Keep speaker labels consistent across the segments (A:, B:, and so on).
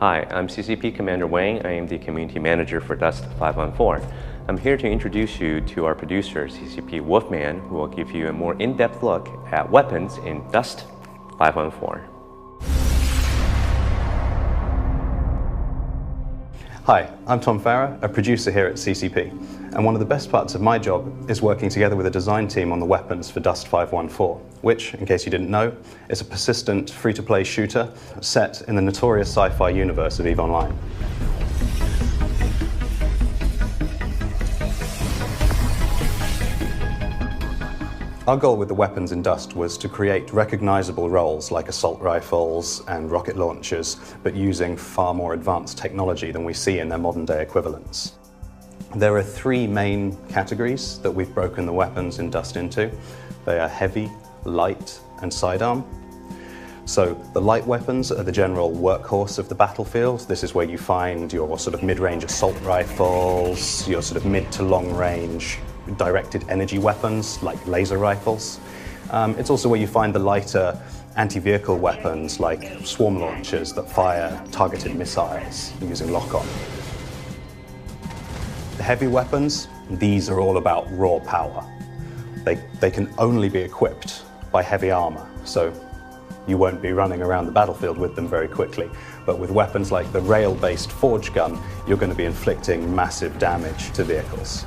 A: Hi, I'm CCP Commander Wang. I am the Community Manager for Dust 514. I'm here to introduce you to our producer, CCP Wolfman, who will give you a more in-depth look at weapons in Dust 514.
B: Hi, I'm Tom Farah, a producer here at CCP, and one of the best parts of my job is working together with a design team on the weapons for Dust 514, which, in case you didn't know, is a persistent free-to-play shooter set in the notorious sci-fi universe of EVE Online. Our goal with the weapons in Dust was to create recognizable roles like assault rifles and rocket launchers, but using far more advanced technology than we see in their modern-day equivalents. There are three main categories that we've broken the weapons in Dust into. They are heavy, light, and sidearm. So the light weapons are the general workhorse of the battlefield. This is where you find your sort of mid-range assault rifles, your sort of mid to long-range directed energy weapons like laser rifles. It's also where you find the lighter anti-vehicle weapons like swarm launchers that fire targeted missiles using lock-on. The heavy weapons, these are all about raw power. They can only be equipped by heavy armor, so you won't be running around the battlefield with them very quickly. But with weapons like the rail-based forge gun, you're going to be inflicting massive damage to vehicles.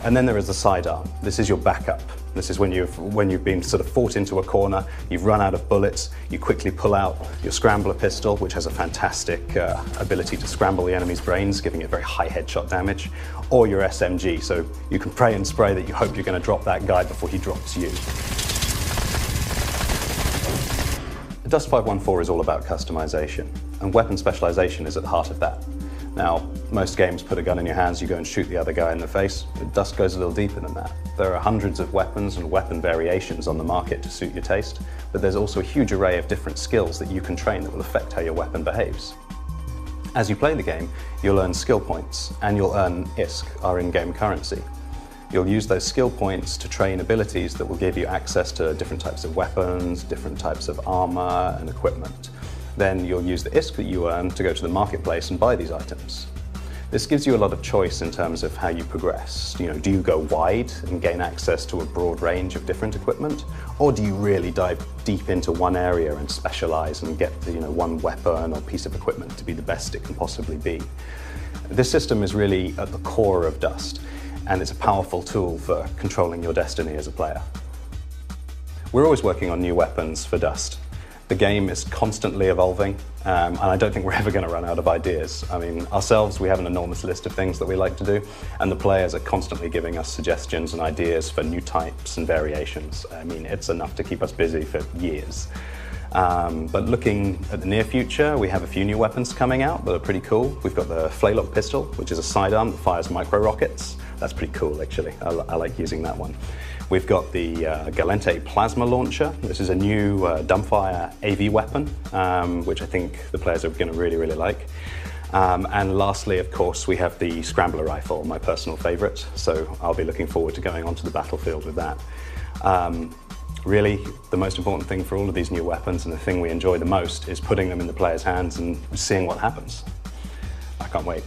B: And then there is the sidearm. This is your backup. This is when you've been sort of fought into a corner, you've run out of bullets, you quickly pull out your scrambler pistol, which has a fantastic ability to scramble the enemy's brains, giving it very high headshot damage, or your SMG, so you can pray and spray that you hope you're going to drop that guy before he drops you. Dust 514 is all about customization, and weapon specialization is at the heart of that. Now, most games put a gun in your hands, you go and shoot the other guy in the face. Dust goes a little deeper than that. There are hundreds of weapons and weapon variations on the market to suit your taste, but there's also a huge array of different skills that you can train that will affect how your weapon behaves. As you play the game, you'll earn skill points, and you'll earn ISK, our in-game currency. You'll use those skill points to train abilities that will give you access to different types of weapons, different types of armor and equipment. Then you'll use the ISK that you earn to go to the marketplace and buy these items. This gives you a lot of choice in terms of how you progress. Do you go wide and gain access to a broad range of different equipment? Or do you really dive deep into one area and specialize and get one weapon or piece of equipment to be the best it can possibly be? This system is really at the core of Dust, and it's a powerful tool for controlling your destiny as a player. We're always working on new weapons for Dust. The game is constantly evolving, and I don't think we're ever going to run out of ideas. I mean, ourselves, we have an enormous list of things that we like to do, and the players are constantly giving us suggestions and ideas for new types and variations. I mean, it's enough to keep us busy for years. But looking at the near future, we have a few new weapons coming out that are pretty cool. We've got the Flaylock pistol, which is a sidearm that fires micro-rockets. That's pretty cool, actually. I like using that one. We've got the Galente plasma launcher. This is a new dumbfire AV weapon, which I think the players are going to really, really like. And lastly, of course, we have the scrambler rifle, my personal favorite. So I'll be looking forward to going onto the battlefield with that. Really, the most important thing for all of these new weapons, and the thing we enjoy the most, is putting them in the players' hands and seeing what happens. I can't wait.